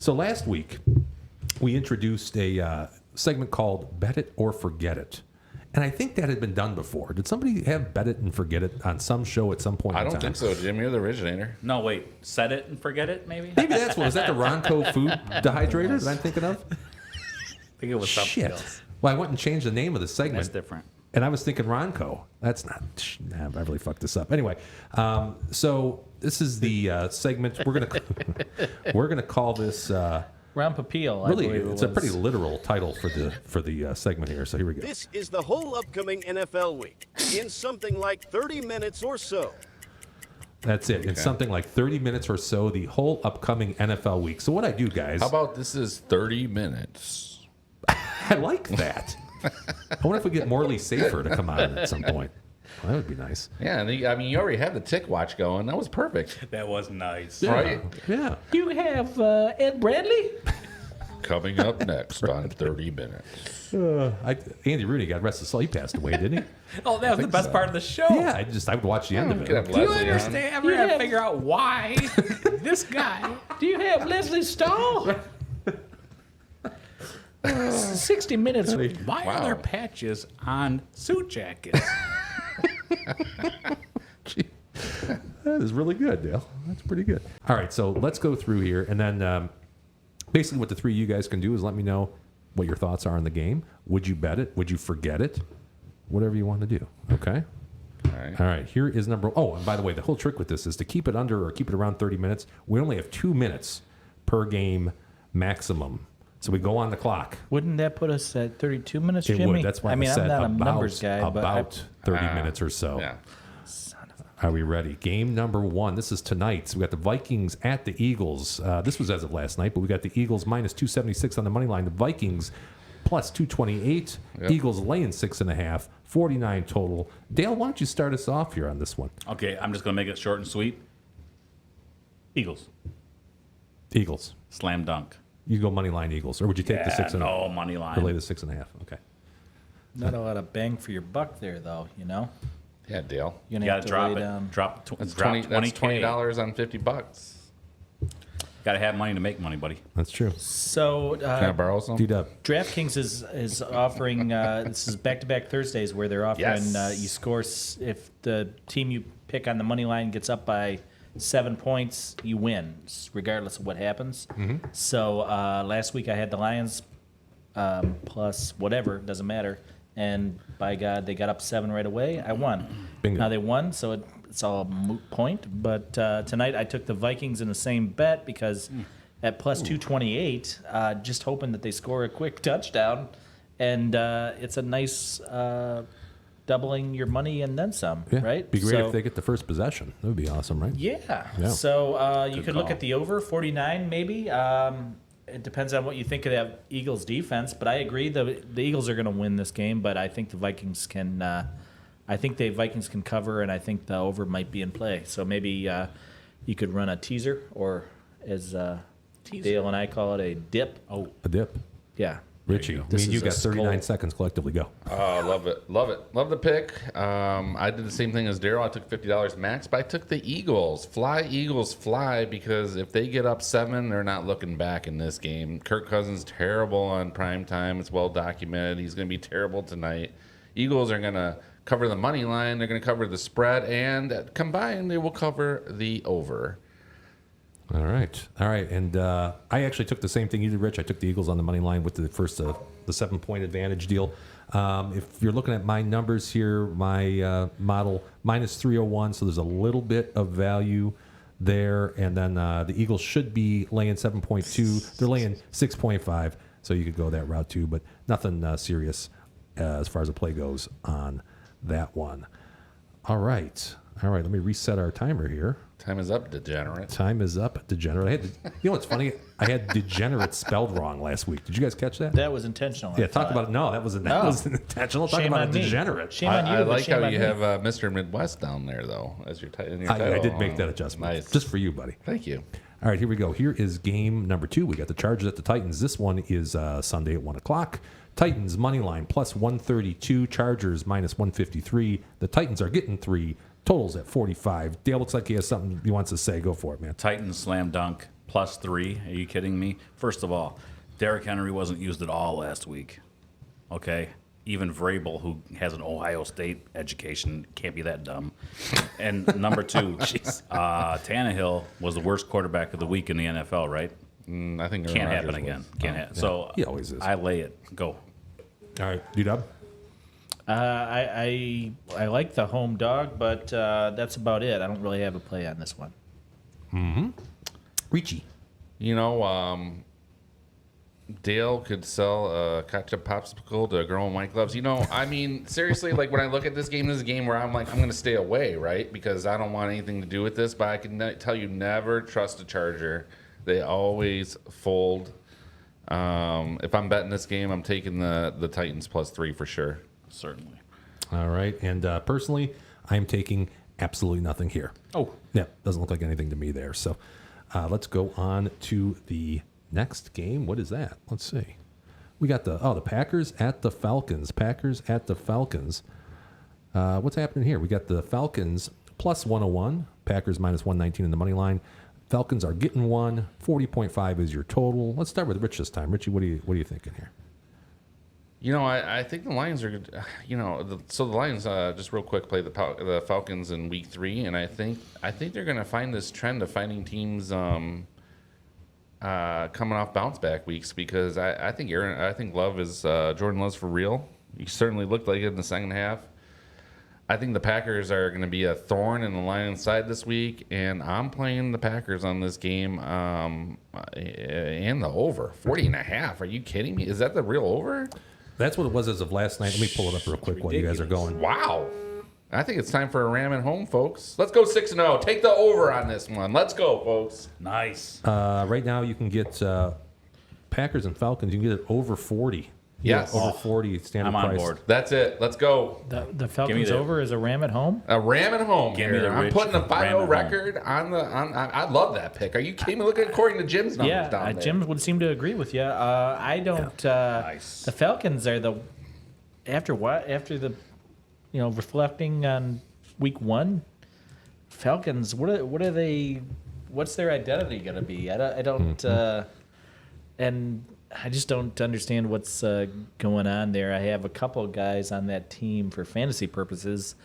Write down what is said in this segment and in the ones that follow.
So last week, we introduced a segment called Bet It or Forget It. And I think that had been done before. Did somebody have Bet It and Forget It on some show at some point in time? I don't think so, Jim. You're the originator. No, wait. Set it and forget it, maybe? Maybe that's what. Is that the Ronco food dehydrator that I'm thinking of? I think it was something Shit. else. Well, I went and changed the name of the segment. That's different. And I was thinking Ronco. That's not. Nah, I really fucked this up. Anyway, so this is the segment we're gonna call this. Ron Popeil, Really, I believe it's a pretty literal title for the segment here. So here we go. This is the whole upcoming NFL week in something like 30 minutes or so. That's it. In something like 30 minutes or so, the whole upcoming NFL week. So what I do, guys? How about this is 30 minutes? I like that. I wonder if we get Morley Safer to come on at some point. Well, that would be nice. Yeah, and I mean, you already had the tick watch going. That was perfect. That was nice. Right? Yeah. You have Ed Bradley? Coming up next on 30 minutes. Andy Rooney, God rest his soul, he passed away, didn't he? Oh, that was the best part of the show. Yeah, I would watch the end of We could have it. Do you Leslie on. understand? Ever have to figure out why this guy? Do you have Leslie Stahl? 60 Minutes. Why Wow. are there patches on suit jackets? That is really good, Dale. That's pretty good. All right, so let's go through here, and then basically what the three of you guys can do is let me know what your thoughts are on the game. Would you bet it? Would you forget it? Whatever you want to do. Okay. All right. All right. Here is number. Oh, and by the way, the whole trick with this is to keep it under or keep it around 30 minutes. We only have 2 minutes per game maximum, so we go on the clock. Wouldn't that put us at 32 minutes, It Jimmy? would. That's why I mean, said I'm not about, a numbers guy, about 30 minutes or so. Yeah. Are we ready? Game number 1. This is tonight. So we got the Vikings at the Eagles. This was as of last night, but we got the Eagles minus 276 on the money line. The Vikings plus 228. Yep. Eagles laying 6.5. 49 total. Dale, why don't you start us off here on this one? Okay, I'm just going to make it short and sweet. Eagles. Eagles. Slam dunk. You go money line Eagles, or would you take the 6.5? No, money Or line. lay the 6.5. Okay. Not a lot of bang for your buck there, though, you know? Yeah, Dale. You're You going got to to have to drop lay it. down. That's Drop 20. That's $20. $20 on $50. Got to have money to make money, buddy. That's true. So, Can I borrow some? D-Dub. DraftKings is offering this is back-to-back Thursdays where they're offering Yes. you score if the team you pick on the money line gets up by 7 points, you win regardless of what happens. So last week I had the Lions plus whatever, doesn't matter, and by God they got up 7 right away. I won. Bingo. Now they won, so it's all a moot point. But tonight I took the Vikings in the same bet because at plus 228, just hoping that they score a quick touchdown, and it's a nice doubling your money and then some, Yeah. right? Be great So- if they get the first possession. That would be awesome, right? yeah. Yeah. So you could look call. at the over 49, maybe. It depends on what you think of that Eagles defense, but I agree the Eagles are going to win this game. But I think the Vikings can. I think the Vikings can cover, and I think the over might be in play. So maybe you could run a teaser, or as Dale and I call it, a dip. Oh, A dip. Yeah. Richie, me This and you is a got 39 skull. seconds collectively. Go. Oh, I love it. Love it. Love the pick. I did the same thing as Daryl. I took $50 max, but I took the Eagles. Fly, Eagles, fly, because if they get up 7, they're not looking back in this game. Kirk Cousins, terrible on prime time. It's well documented. He's going to be terrible tonight. Eagles are going to cover the money line. They're going to cover the spread, and combined, they will cover the over. All right. And I actually took the same thing you did, Rich. I took the Eagles on the money line with the first the 7-point advantage deal. If you're looking at my numbers here, my model minus 301, so there's a little bit of value there. And then the Eagles should be laying 7.2. They're laying 6.5, so you could go that route too, but nothing serious as far as the play goes on that one. All right. Let me reset our timer here. Time is up, degenerate. Time is up, degenerate. You know what's funny? I had degenerate spelled wrong last week. Did you guys catch that? That was intentional. Yeah, I talk thought. about it. No, that wasn't intentional. Talk Shame about a on me. degenerate. Shame on you. I but like shame how on you me. have Mr. Midwest down there, though, as your in your title. I did make that adjustment. Nice. Just for you, buddy. Thank you. All right, here we go. Here is game number 2. We got the Chargers at the Titans. This one is Sunday at 1 o'clock. Titans money line plus 132. Chargers minus 153. The Titans are getting 3. Totals at 45. Dale looks like he has something he wants to say. Go for it, man. Titans slam dunk. +3. Are you kidding me? First of all, Derrick Henry wasn't used at all last week. Okay? Even Vrabel, who has an Ohio State education, can't be that dumb. And number 2, Tannehill was the worst quarterback of the week in the NFL, right? I think Aaron Can't Rodgers happen was. again. Can't happen. So He always is. I lay it. Go. All right, D-Dub. I like the home dog, but that's about it. I don't really have a play on this one. Ricci. You know, Dale could sell a ketchup popsicle to a girl in white gloves. You know, I mean, seriously, like when I look at this is a game where I'm like, I'm going to stay away, right? Because I don't want anything to do with this. But I can tell you, never trust a Charger. They always fold. If I'm betting this game, I'm taking the Titans +3 for sure. Certainly. All right, and personally, I'm taking absolutely nothing here. Oh. Yeah, doesn't look like anything to me there. So let's go on to the next game. What is that? Let's see. We got the Packers at the Falcons. Packers at the Falcons. What's happening here? We got the Falcons +101. Packers -119 in the money line. Falcons are getting one. 40.5 is your total. Let's start with Rich this time. Richie, what are you thinking here? You know, I think the Lions are, so the Lions just real quick play the Falcons in week 3, and I think they're going to find this trend of finding teams coming off bounce back weeks because I think Love is Jordan Love's for real. He certainly looked like it in the second half. I think the Packers are going to be a thorn in the Lions' side this week, and I'm playing the Packers on this game and the over 40.5. Are you kidding me? Is that the real over? That's what it was as of last night. Let me pull it up real quick while you guys are going. Wow. I think it's time for a ram at home, folks. Let's go 6-0. Take the over on this one. Let's go, folks. Nice. Right now, you can get Packers and Falcons. You can get it over 40. Yes. Over 40 standard I'm on price. board. That's it. Let's go. The Falcons the- over is a ram at home. A ram at home Give me here. the I'm Rich putting a ram 5-0 at home. record on the. I love that pick. Are you kidding me? Look at according to Jim's numbers Yeah, down there. Jim would seem to agree with you. I don't. Nice. The Falcons are the after the reflecting on week 1. Falcons. What are they? What's their identity going to be? I don't. And I just don't understand what's going on there. I have a couple of guys on that team for fantasy purposes,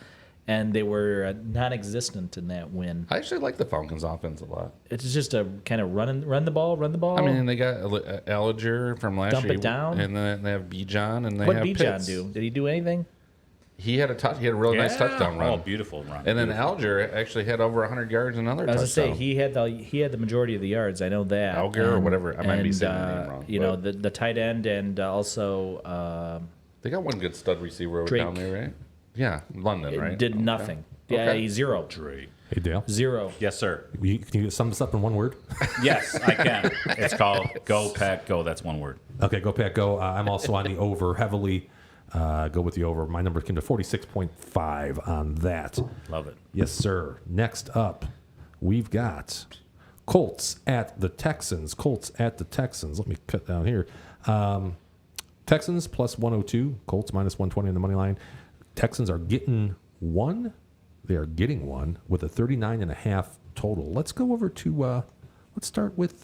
and they were non-existent in that win. I actually like the Falcons offense a lot. It's just a kind of run the ball. I mean, they got Allinger from last Dump year. it down. And then they have Bijan, and they what have Bijan Pitts. do? Did he do anything? He had a really nice touchdown run. Oh, beautiful run. And then Beautiful. Alger actually had over 100 yards and another I was touchdown. gonna say he had the majority of the yards. I know that. Alger or whatever. I might be saying the name wrong, You know but- the tight end and also They got one good stud receiver over Drake. down there, right? Yeah, London, right? did Okay. nothing. Yeah, Okay. he's zero. Drake. Hey, Dale. Zero. Yes, sir. Can you sum this up in one word? Yes, I can. It's called Go Pack Go. That's one word. Okay, go Pack, go. I'm also on the over heavily. Go with the over. My number came to 46.5 on that. Love it. Yes, sir. Next up, we've got Colts at the Texans. Colts at the Texans. Let me cut down here. Texans +102. Colts -120 in the money line. Texans are getting one. They are getting one with a 39.5 total. Let's go over to, let's start with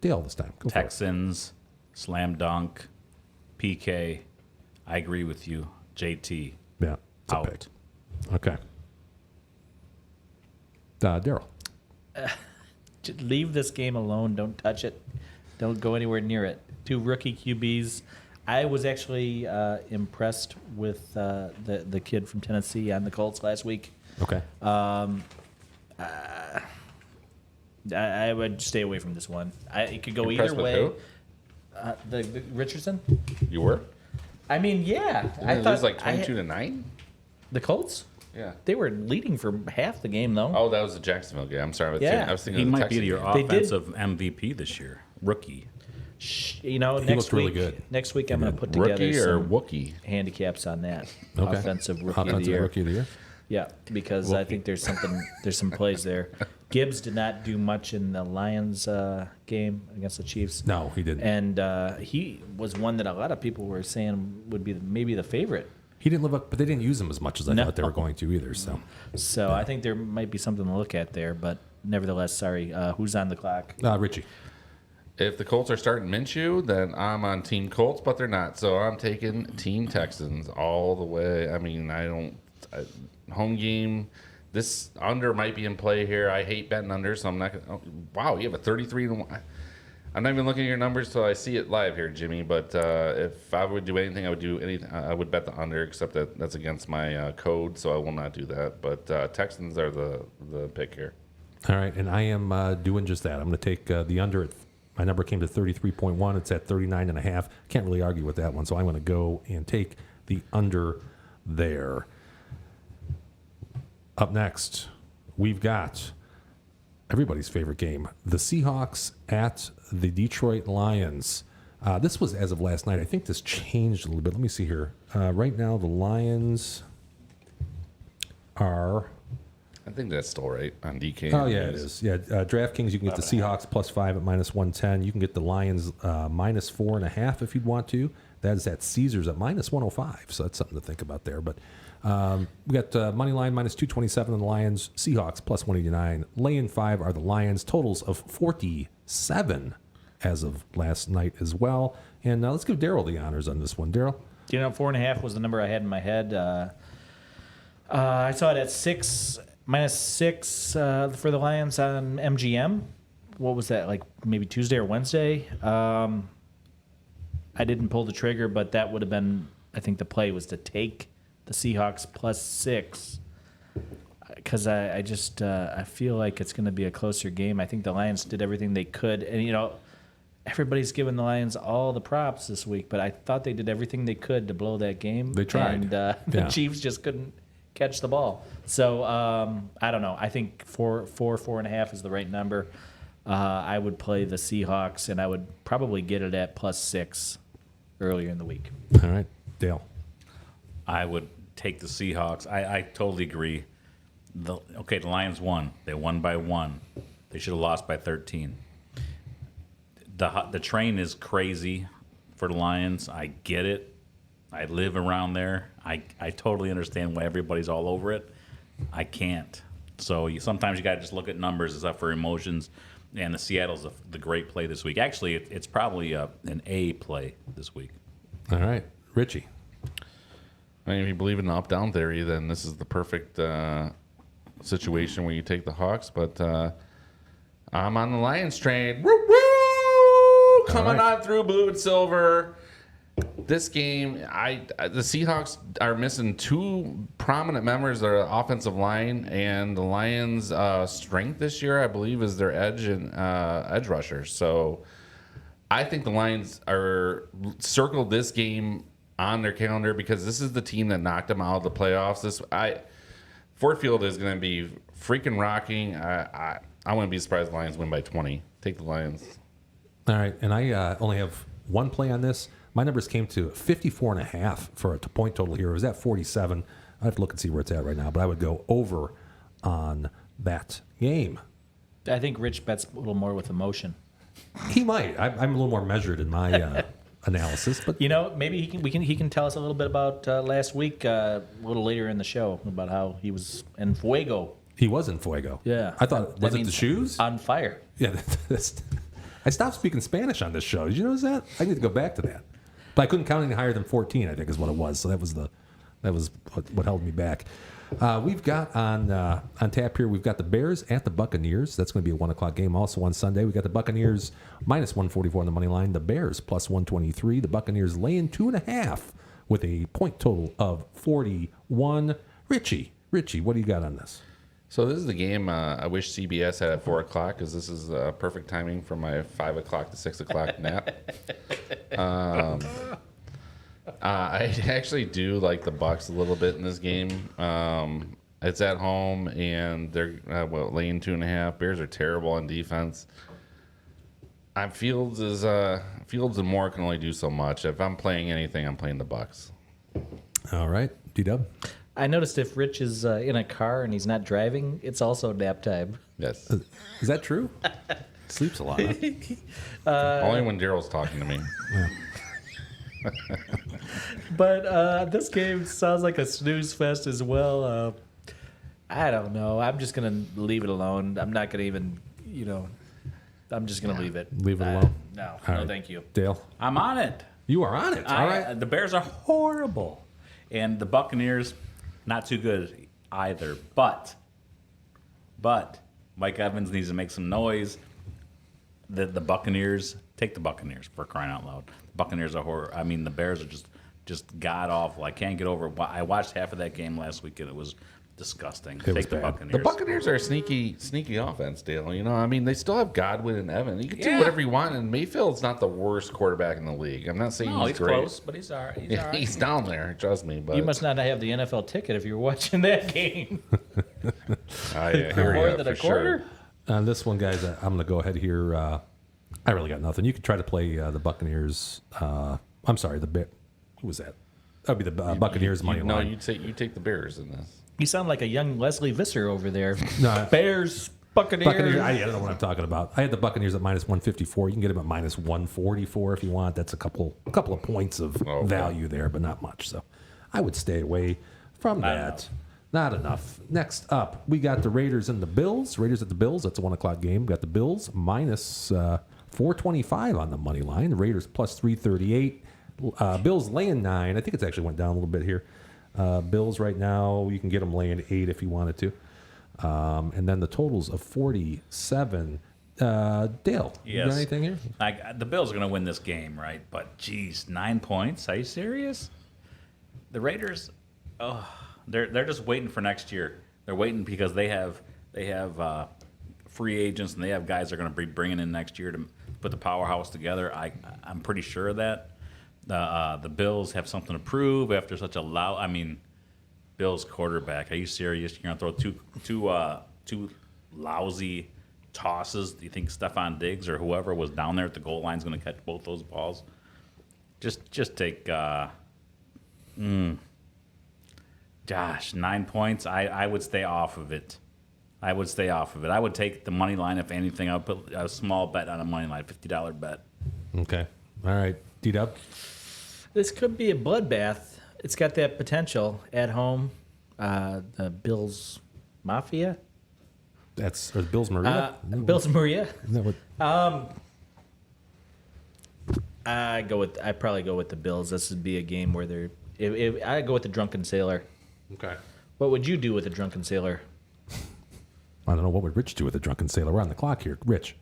Dale this time. Go for it. Texans, slam dunk, PK. I agree with you. JT, Yeah, it's a out. pick. Okay. Daryl. Just leave this game alone. Don't touch it. Don't go anywhere near it. 2 rookie QBs. I was actually impressed with the kid from Tennessee on the Colts last week. Okay. I would stay away from this one. It could go Impressed either with way. who? The Richardson. You were? I mean, yeah. Didn't I they thought lose like 22-9? the Colts. Yeah. They were leading for half the game though. Oh, that was the Jacksonville game. I'm sorry. Yeah. I was thinking He of the might Texans be your game. They did- offensive MVP this year. Rookie. You know, He next looked really week. good. Next week, I'm going to put together Rookie or some Wookie? handicaps on that Okay. offensive rookie of the Offensive year. rookie of the year. Yeah, because I think there's some plays there. Gibbs did not do much in the Lions game against the Chiefs. No, he didn't. And he was one that a lot of people were saying would be maybe the favorite. He didn't live up, but they didn't use him as much as I No. thought they were going to either. So So I think there might be something to look at there. But nevertheless, sorry. Who's on the clock? Richie. If the Colts are starting Minshew, then I'm on Team Colts, but they're not. So I'm taking Team Texans all the way. I mean, home game. This under might be in play here. I hate betting under, so I'm not going to. Wow, you have a 33-1. I'm not even looking at your numbers till I see it live here, Jimmy. But if I would do anything, I would do anything. I would bet the under, except that that's against my code, so I will not do that. But Texans are the pick here. All right, and I am doing just that. I'm going to take the under. My number came to 33.1. It's at 39.5. Can't really argue with that one, so I'm going to go and take the under there. Up next, we've got everybody's favorite game, the Seahawks at the Detroit Lions. This was as of last night. I think this changed a little bit. Let me see here. Right now, the Lions are... I think that's still right on DK. Oh, yeah, it is. Yeah, DraftKings, you can get the Seahawks +5 at -110. You can get the Lions -4.5 if you'd want to. That is at Caesars at -105. So that's something to think about there. But we got money line -227 on the Lions. Seahawks +189. Lay-in 5 are the Lions. Totals of 47 as of last night as well. And let's give Daryl the honors on this one. Daryl? 4.5 was the number I had in my head. I saw it at -6 for the Lions on MGM. What was that, like maybe Tuesday or Wednesday? I didn't pull the trigger, but that would have been, I think the play was to take the Seahawks +6 because I just I feel like it's going to be a closer game. I think the Lions did everything they could, and everybody's giving the Lions all the props this week, but I thought they did everything they could to blow that game. They tried. And the Chiefs just couldn't catch the ball. So I don't know. I think 4.5 is the right number. I would play the Seahawks, and I would probably get it at +6 earlier in the week. All right. Dale? I would take the Seahawks. I totally agree. The Lions won. They won by 1. They should have lost by 13. The train is crazy for the Lions. I get it. I live around there. I totally understand why everybody's all over it. I can't. So sometimes you got to just look at numbers and stuff for emotions. And the Seattle's the great play this week. Actually, it's probably an A play this week. All right. Richie? I mean, if you believe in the up-down theory, then this is the perfect situation where you take the Hawks. But I'm on the Lions train. Woo woo! Coming on through blue and silver. This game, the Seahawks are missing 2 prominent members of their offensive line, and the Lions' strength this year, I believe, is their edge rusher. So I think the Lions are circled this game on their calendar because this is the team that knocked them out of the playoffs. Ford Field is going to be freaking rocking. I wouldn't be surprised if the Lions win by 20. Take the Lions. All right. And I only have one play on this. My numbers came to 54.5 for a point total here. It was at 47. I have to look and see where it's at right now, but I would go over on that game. I think Rich bets a little more with emotion. He might. I'm a little more measured in my analysis, but Maybe he can tell us a little bit about last week, a little later in the show, about how he was in fuego. he was in fuego. Yeah, I thought That was it means the shoes? on fire? Yeah, I stopped speaking Spanish on this show. Did you notice that? I need to go back to that. But I couldn't count any higher than 14, I think is what it was. So that was what held me back. We've got on tap here, we've got the Bears at the Buccaneers. That's going to be a 1 o'clock game also on Sunday. We got the Buccaneers -144 on the money line. The Bears +123. The Buccaneers laying 2.5 with a point total of 41. Richie, what do you got on this? So this is the game I wish CBS had at 4 o'clock because this is perfect timing for my 5 o'clock to 6 o'clock nap. I actually do like the Bucs a little bit in this game. It's at home, and they're laying 2.5. Bears are terrible on defense. Fields and Moore can only do so much. If I'm playing anything, I'm playing the Bucs. All right, D-Dub. I noticed if Rich is in a car and he's not driving, it's also nap time. Yes. Is that true? Sleeps a lot. Huh? Only when Daryl's talking to me. But this game sounds like a snooze fest as well. I don't know. I'm just gonna leave it alone. I'm not gonna even, I'm just gonna leave it. Leave it alone? No, All no, right. thank you. Dale, I'm on it. you are on it. All right. The Bears are horrible, and the Buccaneers not too good either. But Mike Evans needs to make some noise. The Buccaneers, take the Buccaneers, for crying out loud. The Buccaneers are horror. I mean, the Bears are just god awful. I can't get over it. I watched half of that game last week and it was disgusting. was Take the bad. Buccaneers. The Buccaneers are a sneaky offense, Dale. I mean, they still have Godwin and Evan. You can do Yeah. whatever you want, and Mayfield's not the worst quarterback in the league. I'm not saying No, he's he's great. close, but he's all right. He's all Yeah, right. he's down there, trust me. But You must not have the NFL ticket if you're watching that game. I hear More you than for a quarter. sure. On this one, guys, I'm going to go ahead here. I really got nothing. You can try to play the Buccaneers. I'm sorry, who was that? That would be the Buccaneers money No, line. you take the Bears in this. You sound like a young Leslie Visser over there. No. Bears, Buccaneers. Buccaneers. I don't know what I'm talking about. I had the Buccaneers at minus 154. You can get them at minus 144 if you want. That's a couple of points of Okay. value there, but not much. So I would stay away from Not that. enough. Not enough. Next up, we got the Raiders and the Bills. Raiders at the Bills. That's a 1:00 game. We got the Bills minus 425 on the money line. The Raiders plus 338. Bills laying 9. I think it's actually went down a little bit here. Bills right now, you can get them laying 8 if you wanted to. And then the totals of 47. Dale, you got Yes. anything here? The Bills are going to win this game, right? But geez, 9 points? Are you serious? The Raiders, they're just waiting for next year. They're waiting because they have free agents and they have guys they're going to be bringing in next year to put the powerhouse together. I'm pretty sure of that. The Bills have something to prove after such a Bills quarterback. Are you serious? You're going to throw two lousy tosses? Do you think Stephon Diggs or whoever was down there at the goal line is going to catch both those balls? Just take Josh, 9 points. I would stay off of it. I would take the money line if anything. I would put a small bet on a money line, $50 bet. Okay. All right. D-Dub? This could be a bloodbath. It's got that potential at home. The Bills Mafia. That's or the Bills Maria? Bills Maria. Isn't that what- I probably go with the Bills. This would be a game where I go with the Drunken Sailor. Okay. What would you do with a Drunken Sailor? I don't know. What would Rich do with a drunken sailor? We're on the clock here. Rich.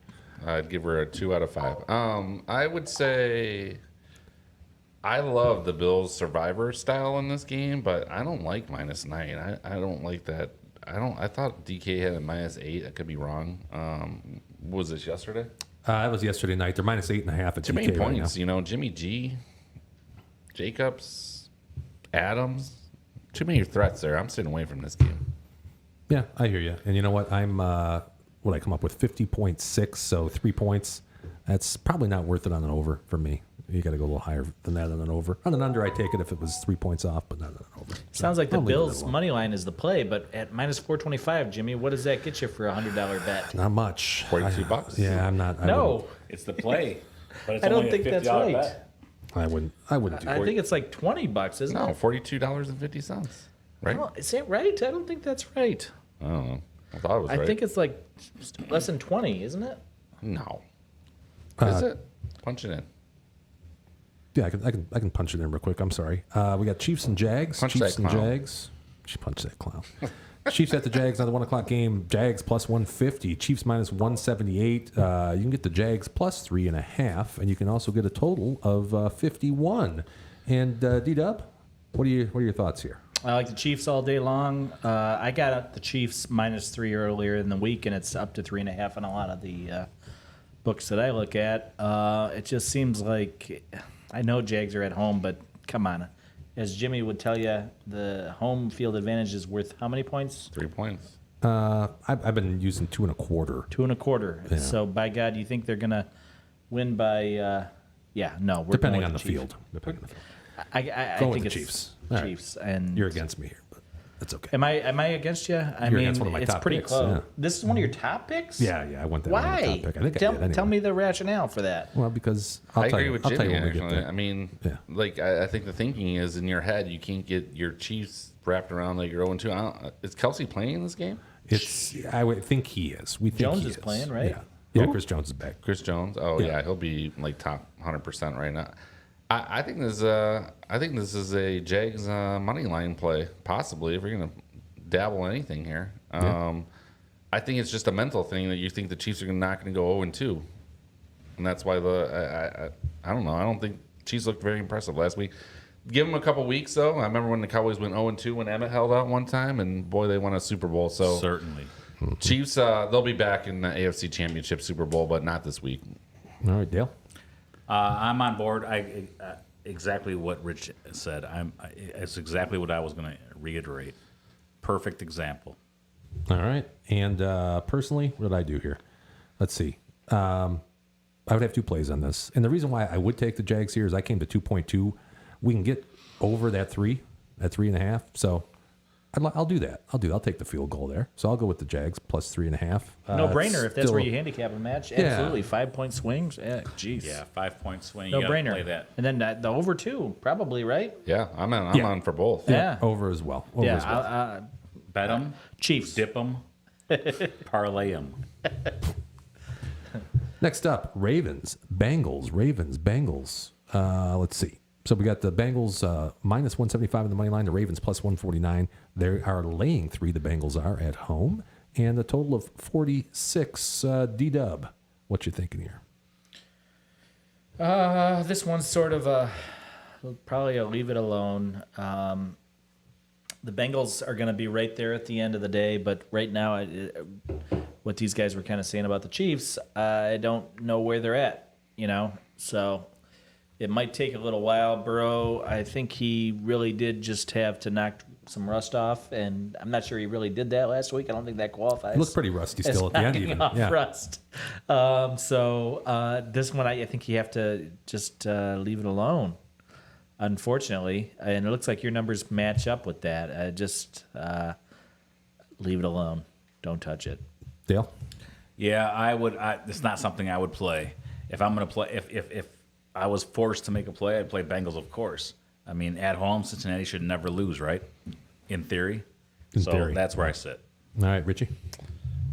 I'd give her a 2 out of 5. I would say I love the Bills survivor style in this game, but I don't like -9. I don't like that. I thought DK had a -8. I could be wrong. Was this yesterday? That was yesterday night. They're minus 8.5 at Too DK many right now. points, Jimmy G, Jacobs, Adams. Too many threats there. I'm staying away from this game. Yeah, I hear you. And you know what? I'm what I come up with 50.6, so 3 points. That's probably not worth it on an over for me. You got to go a little higher than that on an over. On an under, I take it if it was 3 points off, but not on an over. Sounds like the I'll leave it Bills alone. money line is the play, but at minus 425, Jimmy, what does that get you for a $100 bet? Not much. $42. Yeah, I'm not. No, It's the play. But it's I don't only a think that's $50 right. bet. I wouldn't do I it. think it's like $20, isn't No, it? $42.50. Right? Oh, is that right? I don't think that's right. I don't know. I thought it was I right. think it's like less than 20, isn't it? No. Is it? Punch it in. Yeah, I can punch it in real quick. I'm sorry. We got Chiefs and Jags. Punch Chiefs that and clown. Jags. She punched that clown. Chiefs at the Jags, another 1 o'clock game. Jags plus 150. Chiefs minus 178. You can get the Jags plus 3.5, and you can also get a total of 51. And D-Dub, what are your thoughts here? I like the Chiefs all day long. I got the Chiefs -3 earlier in the week, and it's up to 3.5 on a lot of the books that I look at. It just seems like I know Jags are at home, but come on. As Jimmy would tell you, the home field advantage is worth how many points? 3 points. I've been using 2.25. 2.25. Yeah. So, by God, you think they're going to win by, no. We're Depending going on with the Chiefs. field. Depending on the field. I Going think with it's the Chiefs. All right. Chiefs. And You're against me here, but that's okay. Am I against you? I You're mean, against one of my it's top pretty picks, close. yeah. This is one of your top picks? Yeah, I went that one on the Why? top pick. I think tell, I did anyway. tell me the rationale for that. Well, because I I'll tell agree you. with I'll Jimmy, tell you when we get actually. there. I mean, Yeah. like, I think the thinking is in your head, you can't get your Chiefs wrapped around like you're 0-2. Is Kelsey playing this game? I would think he is. We think Jones he is playing, right? Yeah, Chris Jones is back. Chris Jones? Oh, yeah, he'll be like top 100% right now. I think this is a Jags money line play, possibly, if we're going to dabble in anything here. I think it's just a mental thing that you think the Chiefs are not going to go 0-2. And that's why I don't know. I don't think Chiefs looked very impressive last week. Give them a couple weeks, though. I remember when the Cowboys went 0-2 when Emmett held out one time, and boy, they won a Super Bowl. So Certainly. Chiefs, they'll be back in the AFC Championship Super Bowl, but not this week. All right, Dale. I'm on board. Exactly what Rich said. It's exactly what I was going to reiterate. Perfect example. All right. And personally, what did I do here? Let's see. I would have 2 plays on this. And the reason why I would take the Jags here is I came to 2.2. We can get over that 3.5. So I'll do that. I'll take the field goal there. So I'll go with the Jags plus 3.5. No brainer if that's still- where you handicap a match. Yeah. Absolutely. 5-point swings. Yeah, jeez. Yeah, 5-point swing. No You gotta brainer. play that. And then the over 2, probably, right? Yeah, I'm on for both. Yeah. Over as well. Over Yeah. as well. Bet them, Chiefs. dip them, parlay them. Next up, Ravens, Bengals. Let's see. So we got the Bengals minus 175 in the money line, the Ravens plus 149. They are laying 3, the Bengals are at home, and a total of 46 D-dub. What you thinking here? This one's sort of probably a leave it alone. The Bengals are going to be right there at the end of the day, but right now, what these guys were kind of saying about the Chiefs, I don't know where they're at, so it might take a little while. Burrow, I think he really did just have to knock some rust off, and I'm not sure he really did that last week. I don't think that qualifies. He looked pretty rusty as still at the end, knocking even. off Yeah. rust. This one, I think you have to just leave it alone, unfortunately. And it looks like your numbers match up with that. Just leave it alone. Don't touch it. Dale? Yeah, I would. It's not something I would play. If I'm going to play, if I was forced to make a play, I'd play Bengals, of course. I mean, at home, Cincinnati should never lose, right? In theory. In so theory. that's where I sit. All right, Richie?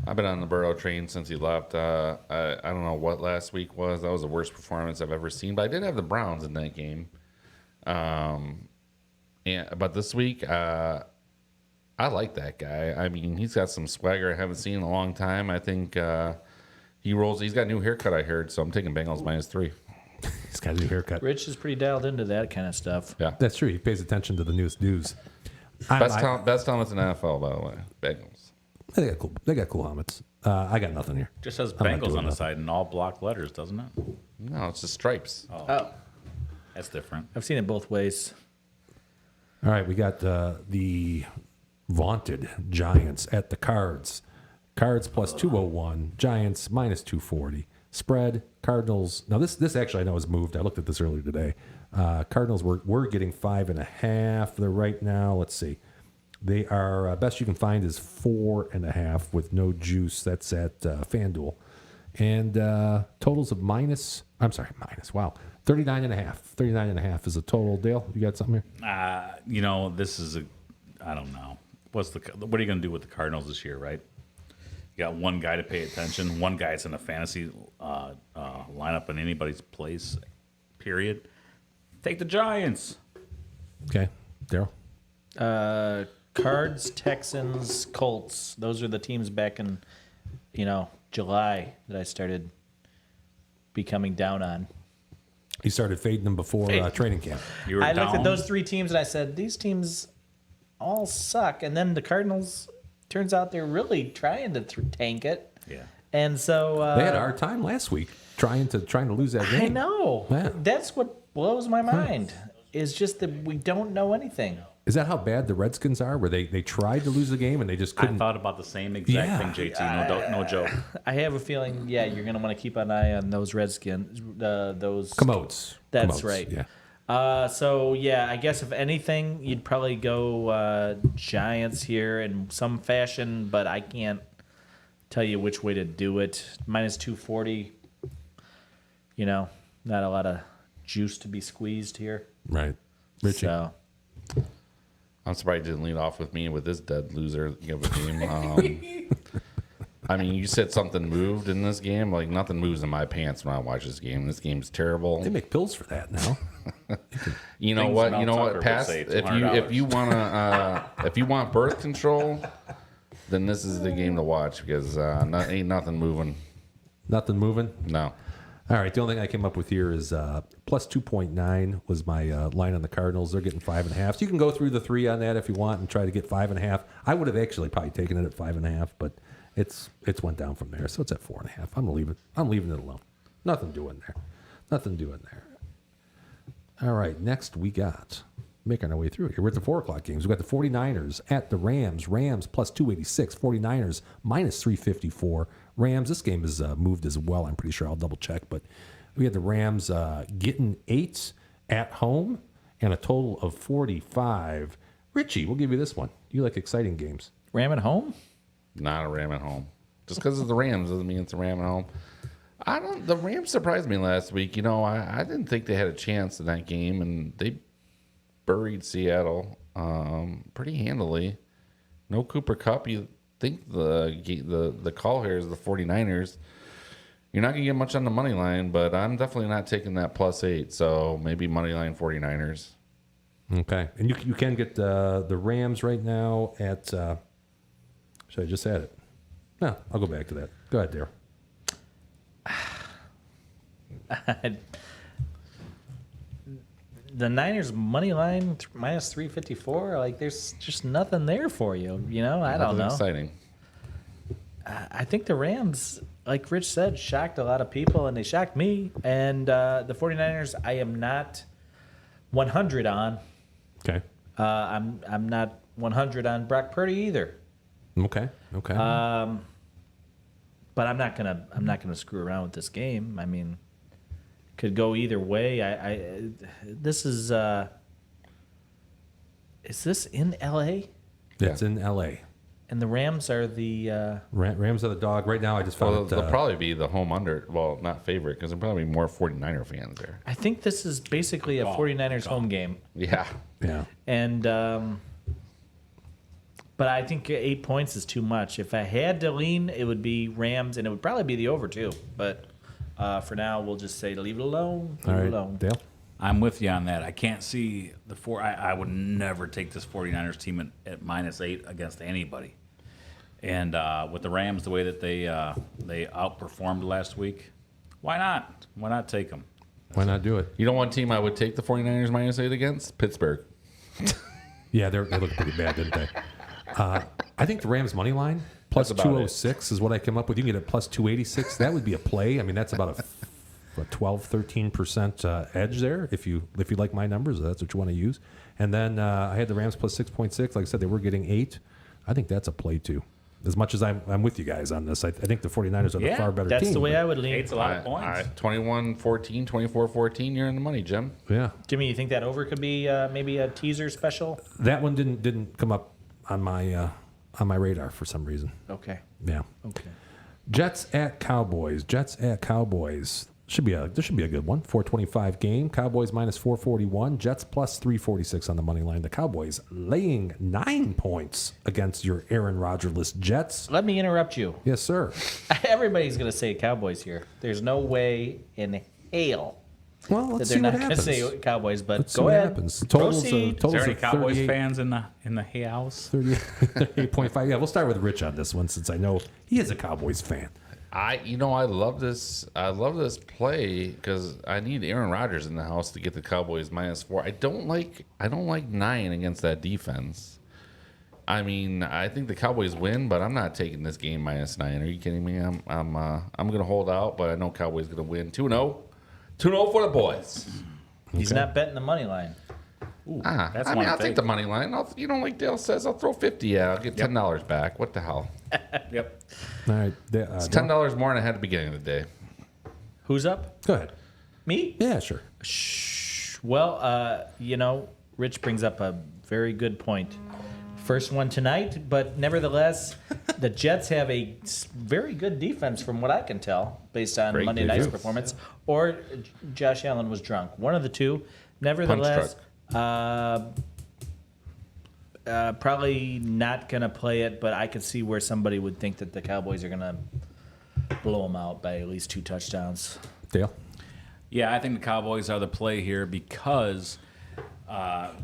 I've been on the Burrow train since he left. I don't know what last week was. That was the worst performance I've ever seen. But I did have the Browns in that game. But this week, I like that guy. I mean, he's got some swagger I haven't seen in a long time. I think he's got a new haircut, I heard. So I'm taking Bengals minus 3. He's got a new haircut. Rich is pretty dialed into that kind of stuff. Yeah. That's true. He pays attention to the newest news. Best helmets in the NFL, by the way. Bengals. They got cool helmets. I got nothing here. Just says I'm not Bengals doing on the nothing. side in all block letters, doesn't it? No, it's just stripes. Oh, That's different. I've seen it both ways. All right, we got the vaunted Giants at the Cards. Cards plus 201, Giants minus 240. Spread, Cardinals. Now, this actually I know has moved. I looked at this earlier today. Cardinals we're getting 5.5 there right now. Let's see. They are, best you can find is 4.5 with no juice. That's at FanDuel. And totals of minus, wow. 39.5. 39.5 is a total. Dale, you got something here? This is I don't know. What are you going to do with the Cardinals this year, right? You got one guy to pay attention, one guy that's in a fantasy lineup in anybody's place, period. Take the Giants. Okay, Daryl. Cards, Texans, Colts. Those are the teams back in, July that I started becoming down on. You started fading them before training camp. You were I down. looked at those 3 teams and I said, these teams all suck. And then the Cardinals, turns out they're really trying to tank it. Yeah. And so They had a hard time last week trying to lose that game. I know. Yeah. That's what blows my mind. Is just that we don't know anything. Is that how bad the Redskins are? Where they tried to lose the game and they just I couldn't. thought about the same exact Yeah. thing, JT. No joke. I have a feeling, you're going to want to keep an eye on those Redskins. Those Commodes. That's Commodes, right. Yeah. I guess if anything, you'd probably go Giants here in some fashion, but I can't tell you which way to do it. Minus 240. Not a lot of juice to be squeezed here. Right. Richie. So I'm surprised you didn't lead off with me with this dead loser of a game. I mean, you said something moved in this game. Like, nothing moves in my pants when I watch this game. This game's terrible. They make pills for that now. You know Things what? Mel You know Tucker what? would Pass. say, If you $200. wanna if you want birth control, then this is the game to watch because ain't nothing moving. Nothing moving. No. All right. The only thing I came up with here is plus 2.9 was my line on the Cardinals. They're getting 5.5. So you can go through the 3 on that if you want and try to get 5.5. I would have actually probably taken it at 5.5, but it's went down from there. So it's at 4.5. I'm leaving it alone. Nothing doing there. Nothing doing there. All right. Next we got making our way through here. We're at the 4 o'clock games. We got the 49ers at the Rams. Rams plus 286. 49ers minus 354. Rams, this game is moved as well. I'm pretty sure. I'll double check. But we had the Rams getting 8 at home and a total of 45. Richie, we'll give you this one. You like exciting games. Ram at home? Not a Ram at home. Just because of the Rams doesn't mean it's a Ram at home. The Rams surprised me last week. You know, I didn't think they had a chance in that game, and they buried Seattle pretty handily. No Cooper Kupp. You think the call here is the 49ers. You're not going to get much on the money line, but I'm definitely not taking that +8. So maybe money line 49ers. Okay. And you can get the Rams right now at, should I just add it? No, I'll go back to that. Go ahead, Darryl. The Niners money line minus 354. Like, there's just nothing there for you. You know, I don't Nothing know. exciting. I think the Rams, like Rich said, shocked a lot of people, and they shocked me. And the 49ers, I am not 100 on. Okay. I'm not 100 on Brock Purdy either. Okay. Okay. But I'm not gonna screw around with this game. I mean, could go either way. This is this in L.A.? It's in L.A. And the Rams are the Rams are the dog. Right now, I just found Well, it. they'll probably be the home under. Well, not favorite because there'll probably be more 49er fans there. I think this is basically a 49ers home game. Yeah. yeah. And but I think 8 points is too much. If I had to lean, it would be Rams, and it would probably be the over too. But for now, we'll just say leave it alone. All Leave it right, alone. Dale. I'm with you on that. I can't see the four. I would never take this 49ers team at -8 against anybody. And with the Rams, the way that they outperformed last week, why not? Why not take them? Why not do it? You know one team I would take the 49ers -8 against? Pittsburgh. Yeah, they look pretty bad, didn't they? I think the Rams money line plus That's about 206 is what I came up with. You can get it plus 286. That would be a play. I mean, that's about a 12, 13% edge there. If you like my numbers, that's what you want to use. And then I had the Rams plus 6.6. Like I said, they were getting 8. I think that's a play too. As much as I'm with you guys on this, I think the 49ers are the Yeah, far better That's team. the way but- I would lean. 8's a lot of points. 21-14, 24-14. You're in the money, Jim. Yeah, Jimmy, you think that over could be maybe a teaser special? that one didn't come up on my radar for some reason. Okay. Yeah. Okay. Jets at Cowboys. Jets at Cowboys. This should be a good one. 425 game. Cowboys minus 441. Jets plus 346 on the money line. The Cowboys laying 9 points against your Aaron Rodgers-less Jets. Let me interrupt you. Yes, sir. Everybody's going to say Cowboys here. There's no way in hell Well, that let's they're see what not going to happens. say Cowboys, but Let's see go what ahead. happens. Totals Proceed. Is there any of Cowboys 38 fans in the house? 38.5. Yeah, we'll start with Rich on this one since I know he is a Cowboys fan. I love this. I love this play because I need Aaron Rodgers in the house to get the Cowboys -4. I don't like 9 against that defense. I mean, I think the Cowboys win, but I'm not taking this game -9. Are you kidding me? I'm gonna hold out, but I know Cowboys gonna win 2-0. 2-0 for the boys. He's not betting the money line. That's I one mean, I'll thing. take the money line. Like Dale says, I'll throw 50 out. I'll get $10 back. What the hell? Yep. All right. It's $10 more than I had at the beginning of the day. Who's up? Go ahead. Me? Yeah, sure. Well, Rich brings up a very good point. First one tonight, but nevertheless, the Jets have a very good defense from what I can tell based on Great Monday night's defense. performance. Or Josh Allen was drunk. One of the two. Nevertheless, Probably not going to play it, but I could see where somebody would think that the Cowboys are going to blow them out by at least 2 touchdowns. Dale? Yeah, I think the Cowboys are the play here because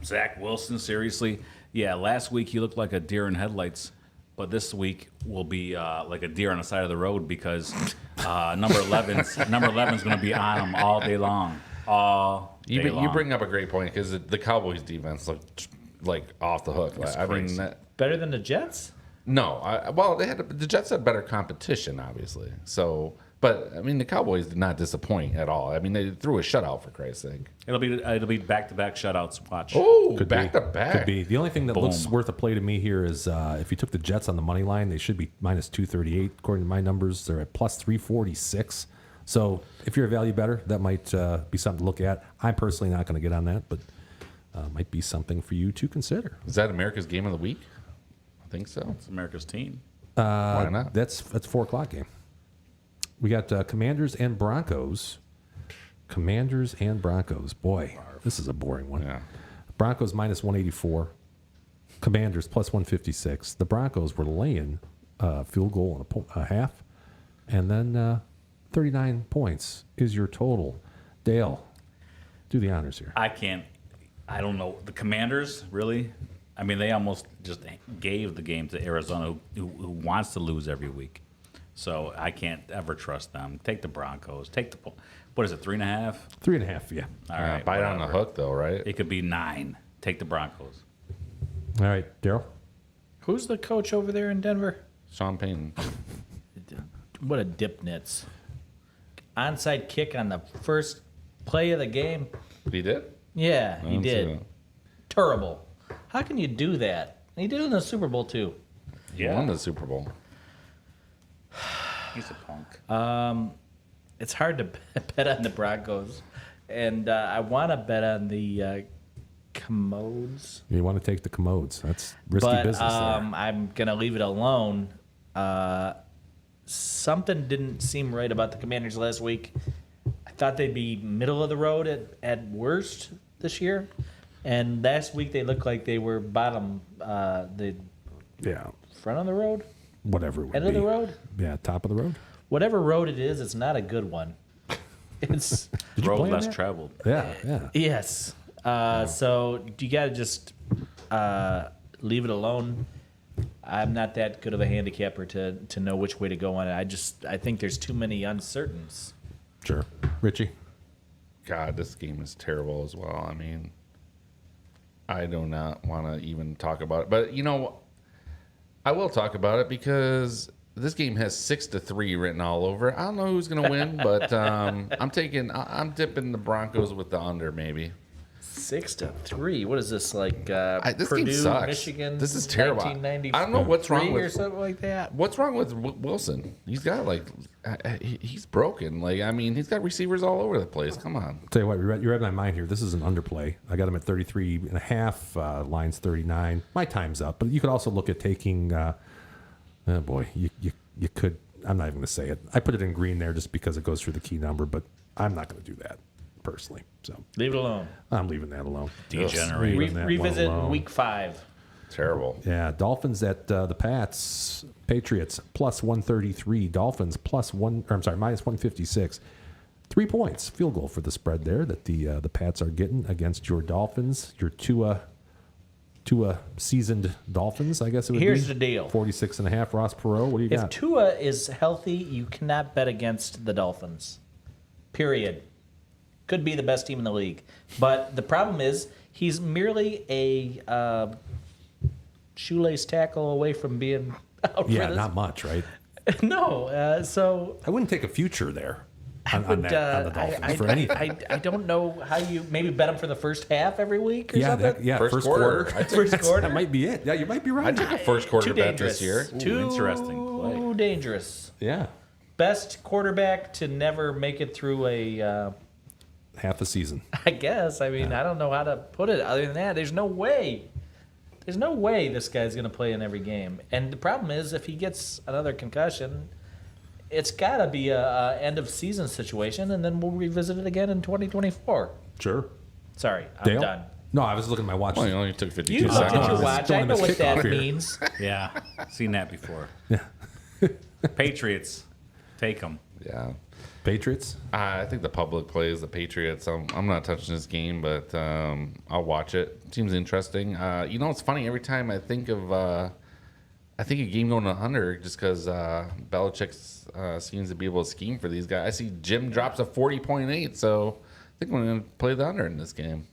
Zach Wilson, seriously. Yeah, last week he looked like a deer in headlights, but this week will be like a deer on the side of the road because number 11's going to be on him all day long. You bring up a great point because the Cowboys defense looked like off the hook. I mean, crazy. Better than the Jets? no, the Jets had better competition, obviously. So, but I mean, the Cowboys did not disappoint at all. I mean, they threw a shutout for Christ's sake. It'll be back-to-back shutouts. Watch. Oh, Could back be. to back. Could be. The only thing that Boom. looks worth a play to me here is if you took the Jets on the money line, they should be minus 238 according to my numbers. They're at plus 346. So if you're a value better, that might be something to look at. I'm personally not going to get on that, but might be something for you to consider. Is that America's Game of the Week? I think so. It's America's team. Why not? That's 4:00 game. We got Commanders and Broncos. Commanders and Broncos. Boy, this is a boring one. Yeah. Broncos minus 184. Commanders plus 156. The Broncos were laying field goal and a half. And then 39 points is your total. Dale, do the honors here. I don't know. The Commanders, really? I mean, they almost just gave the game to Arizona, who wants to lose every week. So I can't ever trust them. Take the Broncos. Take the, what is it, 3.5? 3.5, yeah. All right. Bite on the whatever. hook, though, right? It could be 9. Take the Broncos. All right, Daryl. Who's the coach over there in Denver? Sean Payton. What a dip nits. Onside kick on the first play of the game. He did? Yeah, I he didn't see did. that. Terrible. How can you do that? He did it in the Super Bowl, too. He won the Super Bowl. He's a punk. It's hard to bet on the Broncos. And I want to bet on the Commodes. You want to take the Commodes. That's risky But business there. I'm going to leave it alone. Something didn't seem right about the Commanders last week. I thought they'd be middle of the road at worst this year. And last week they looked like they were bottom, the Yeah, front of the road, whatever it would end be. of the road. Yeah, top of the road. Whatever road it is, it's not a good one. It's Did you Road play on less that? traveled. Yeah, yeah. yes. So you got to just leave it alone. I'm not that good of a handicapper to know which way to go on it. I think there's too many uncertains. Sure. Richie? God, this game is terrible as well. I mean, I do not want to even talk about it. But, you know, I will talk about it because this game has 6-3 written all over it. I don't know who's going to win, but I'm dipping the Broncos with the under, maybe. 6-3. What is this like? This Purdue, game sucks. Michigan. This is terrible. 1993 I don't know what's wrong or with something like that. What's wrong with Wilson? He's got he's broken. Like, I mean, he's got receivers all over the place. Come on. Tell you what, you read my mind here. This is an underplay. I got him at 33.5. Line's 39. My time's up. But you could also look at taking. Oh boy, you could. I'm not even going to say it. I put it in green there just because it goes through the key number, but I'm not going to do that personally. So Leave it alone. I'm leaving that alone. Degenerate. Leaving that one Revisit alone. week 5. Terrible. Yeah, Dolphins at the Pats. Patriots plus 133. Dolphins plus minus 156. 3 points, field goal for the spread there that the Pats are getting against your Dolphins. Your Tua seasoned Dolphins, I guess it would be. Here's the deal. 46.5. Ross Perot, what do you If got? Tua is healthy, you cannot bet against the Dolphins. Period. Could be the best team in the league. But the problem is he's merely a shoelace tackle away from being out Yeah, for this. not much, right? No. So I wouldn't take a future there on would, the Dolphins for anything. I don't know how you maybe bet them for the first half every week or something. First quarter. I took- First quarter. That might be it. Yeah, you might be I right. took a first quarter Too bet dangerous. this year. Too interesting play. dangerous. Yeah, Best quarterback to never make it through a. half a season. I guess. I mean, I don't know how to put it other than that. There's no way. There's no way this guy's going to play in every game. And the problem is, if he gets another concussion, it's got to be a end of season situation, and then we'll revisit it again in 2024. Sure. Sorry, I'm Dale? done. No, I was looking at my watch. Well, you only took 52 You looked seconds. at your Don't watch. wanna I know miss what kickoff that here. means. Yeah, seen that before. Yeah. Patriots, take them. Yeah. Patriots? I think the public plays the Patriots. I'm not touching this game, but I'll watch it. Seems interesting. It's funny. Every time I think of a game going to under, just because Belichick seems to be able to scheme for these guys. I see Jim drops a 40.8, so I think I'm going to play the under in this game.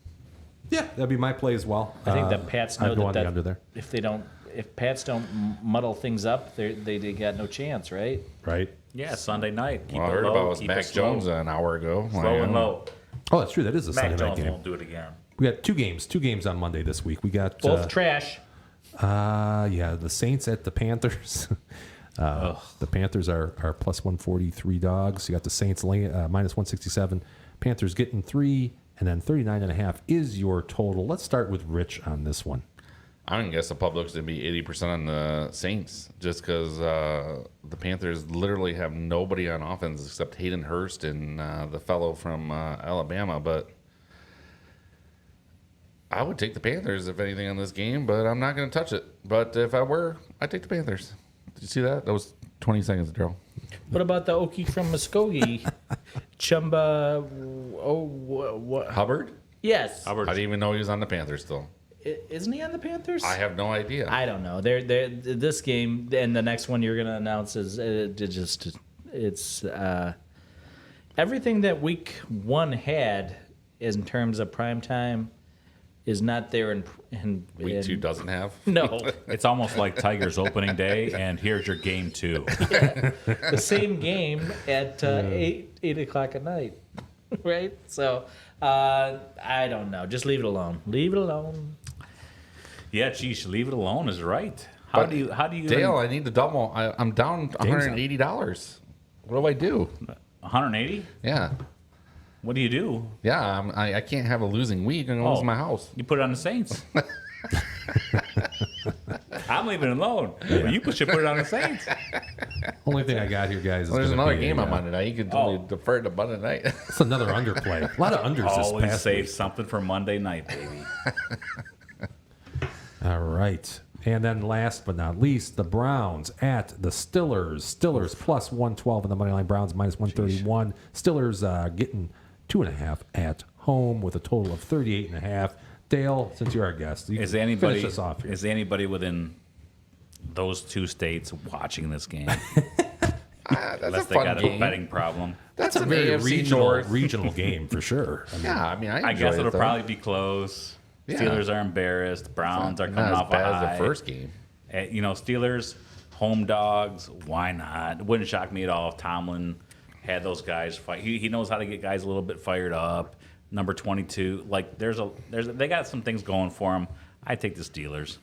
Yeah, that'd be my play as well. I think that Pats know I'd go on that, the under there. if Pats don't muddle things up, they got no chance, right? Right? Yeah, Sunday night. Keep All I it heard low, about was keep Mac it slow. Jones an hour ago. Slow and low. Oh, that's true. That is a Mac Sunday night Jones game. won't do it again. We got two games on Monday this week. We got Both trash. the Saints at the Panthers. The Panthers are plus 143 dogs. You got the Saints minus 167. Panthers getting 3, and then 39.5 is your total. Let's start with Rich on this one. I would guess the public's going to be 80% on the Saints, just because the Panthers literally have nobody on offense except Hayden Hurst and the fellow from Alabama. But I would take the Panthers, if anything, on this game, but I'm not going to touch it. But if I were, I'd take the Panthers. Did you see that? That was 20 seconds, Daryl. What about the Okie from Muskogee? Chumba. What? Hubbard? Yes. I didn't even know he was on the Panthers still. Isn't he on the Panthers? I have no idea. I don't know. They're this game and the next one you're going to announce is it's everything that week 1 had in terms of prime time is not there in Week 2 doesn't have? No, It's almost like Tigers opening day, and here's your game 2. the same game at 8 o'clock at night, right? So I don't know. Just leave it alone. Leave it alone. Yeah, geez, leave it alone is right. How do you Dale, I need to double. I'm down $180. What do I do? 180? Yeah. What do you do? Yeah, I can't have a losing week. I'm going to lose Oh. my house. You put it on the Saints. I'm leaving it alone. Well, you should put it on the Saints. Only thing I got here, guys, is Well, there's gonna another be game a, on Monday night. You can totally defer to Monday night. It's another underplay. A lot of unders this Always past save week. something for Monday night, baby. All right. And then last but not least, the Browns at the Stillers. Stillers plus 112 in the money line. Browns minus 131. Stillers getting 2.5 at home with a total of 38.5. Dale, since you're our guest, you Is can anybody finish this off here. is anybody within those 2 states watching this game? That's Unless a they fun got game. a betting problem. That's a an very AFC North. regional game for sure. I mean, Yeah, I mean, I I enjoy guess it, it'll though. probably be close. Yeah. Steelers are embarrassed. Browns are coming Not off as bad a high. as the first game. Steelers, home dogs. Why not? It wouldn't shock me at all if Tomlin had those guys fight. He knows how to get guys a little bit fired up. Number 22, like they got some things going for them. I take the Steelers.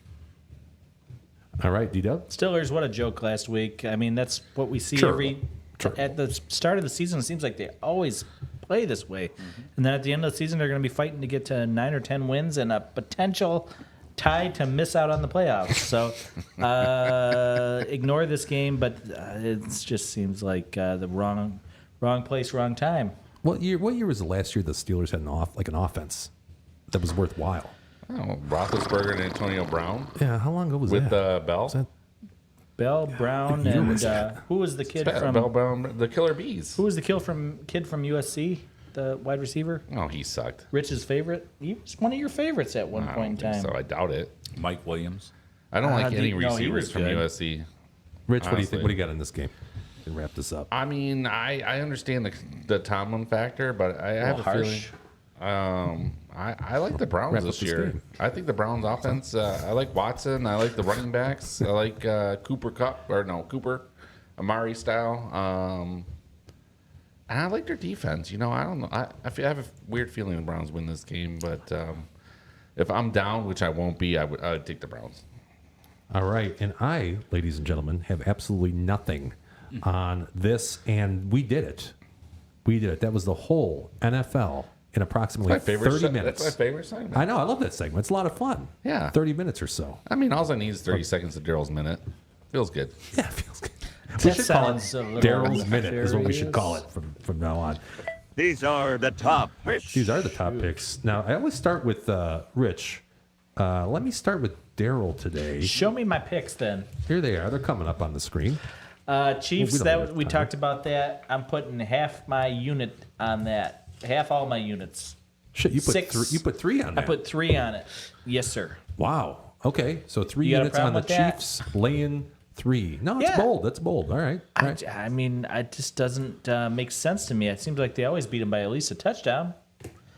all right, D-Dub. Stillers, what a joke last week. I mean, that's what we see at the start of the season. It seems like they always play this way. And then at the end of the season, they're going to be fighting to get to 9 or 10 wins and a potential tie to miss out on the playoffs. So ignore this game, but it just seems like the wrong place, wrong time. What year was the last year the Steelers had an offense that was worthwhile? Oh, Roethlisberger and Antonio Brown Yeah, how long ago was with that? Bell. that- Bell, Brown, year and was that? who was the kid Bell from Brown, the Killer Bees. who was the kid from USC, the wide receiver? Oh, he sucked. Rich's favorite. He was one of your favorites at one I point in don't think time. so. I doubt it. Mike Williams. I don't like any no, he receivers was from good. USC. Rich, what do you think? Honestly. What do you got in this game? And wrap this up. I mean, I understand the Tomlin factor, but I have a feeling. harsh. I like the Browns Wrap up this this year. game. I think the Browns offense. I like Watson. I like the running backs. I like Cooper, Amari style. And I like their defense. I don't know. I have a weird feeling the Browns win this game, but if I'm down, which I won't be, I would take the Browns. All right. And I, ladies and gentlemen, have absolutely nothing on this. And we did it. That was the whole NFL in approximately My favorite 30 minutes. That's my favorite segment. I know. I love that segment. It's a lot of fun. Yeah. 30 minutes or so. I mean, all I need is 30 seconds of Daryl's minute. Feels good. Yeah, it feels good. That sounds a little Daryl's Minute is what we should nefarious. call it from now on. These are the top picks. These are the top picks. Now, I always start with Rich. Let me start with Daryl today. Show me my picks then. Here they are. They're coming up on the screen. Chiefs, Well, we don't have we time. talked about that. I'm putting half my unit on that. Half all my units. Shit, you put 6. three. You put 3 on I that. put 3 on it. Yes, sir. Wow. Okay, so 3 You got a units on problem the with that? Chiefs, laying 3. No, it's Yeah. bold. That's bold. All right. All right. I mean, it just doesn't make sense to me. It seems like they always beat them by at least a touchdown.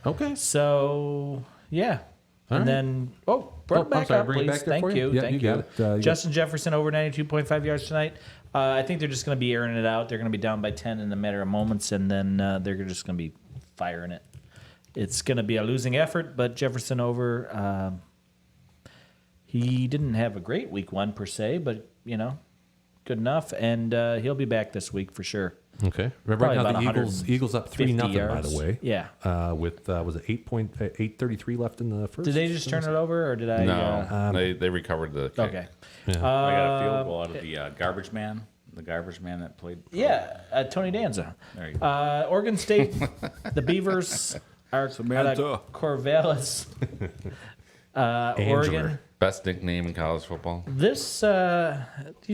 Okay. So, yeah. All and right. then, bring Oh, it back I'm sorry, up, bring it please. back there Thank for you? you. Yeah, Thank you you. got it. You Justin Jefferson over 92.5 yards tonight. I think they're just going to be airing it out. They're going to be down by 10 in a matter of moments, and then they're just going to be firing it. It's going to be a losing effort, but Jefferson over. He didn't have a great week 1 per se, but, good enough. And he'll be back this week for sure. Okay. Right Probably now about the Eagles up 3-0 by yards. the way. Yeah. With was it 8:33 left in the first? Did they just turn it over, or did I? No, they recovered the kick. Okay. I got a field goal out of the garbage man. The garbage man that played. Yeah, Tony Danza. There you go. Oregon State, the Beavers are out of Corvallis, Oregon. Best nickname in college football. These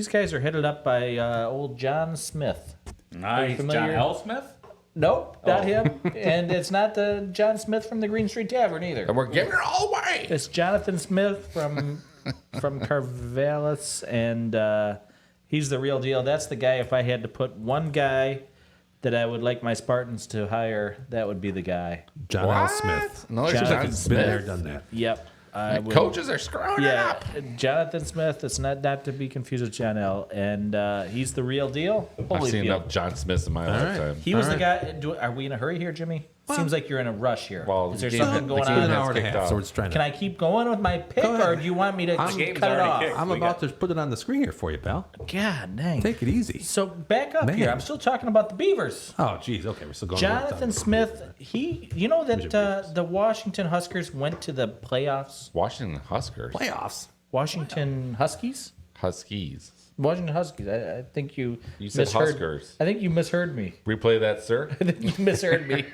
guys are headed up by old John Smith. Nice. familiar? John L. Smith? Nope, not him. And it's not the John Smith from the Green Street Tavern either. And we're giving it all away. It's Jonathan Smith from Corvallis, and he's the real deal. That's the guy. If I had to put one guy that I would like my Spartans to hire, that would be the guy. John L. Smith. No, it's Jonathan John Been there, Smith. done that. Yep. I would, Coaches are screwing it Yeah, up. Jonathan Smith. It's not to be confused with John L. And he's the real deal. I've seen Holyfield. enough John Smiths in my lifetime. He was All the guy. Are we in a hurry here, Jimmy? Seems like you're in a rush here. Well, Is there the game- something the going game An on? has hour and a kicked half, off. so we're just trying to. Can I keep going with my pick, Go ahead. or do you want me to game's cut it already off? kicked. I'm We about got- to put it on the screen here for you, pal. God dang. Take it easy. So back up Man. here. I'm still talking about the Beavers. Oh, geez. Okay, we're still going. Jonathan Smith. You know that the Washington Huskers went to the playoffs. Washington Huskers. Playoffs. Washington Huskies. Huskies. Washington Huskies. I think you. You said misheard. Huskers. I think you misheard me. Replay that, sir. I think you misheard me.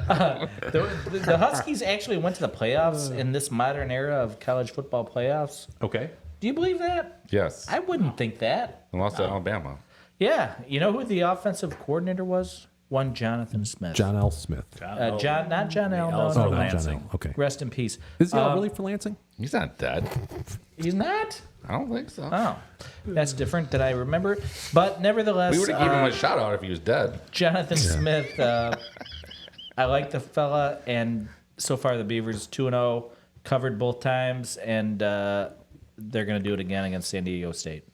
The Huskies actually went to the playoffs in this modern era of college football playoffs. Okay. Do you believe that? Yes. I wouldn't think that. And lost to Alabama. Yeah. You know who the offensive coordinator was? One Jonathan Smith. John L. Smith. Not John L. L. No, Smith. no. Oh, not John Lansing. L. Okay. Rest in peace. Is he all really for Lansing? He's not dead. He's not? I don't think so. Oh. That's different than I remember. But nevertheless, We would have given him a shout out if he was dead. Jonathan Smith, I like the fella, and so far the Beavers 2-0, covered both times, and they're going to do it again against San Diego State.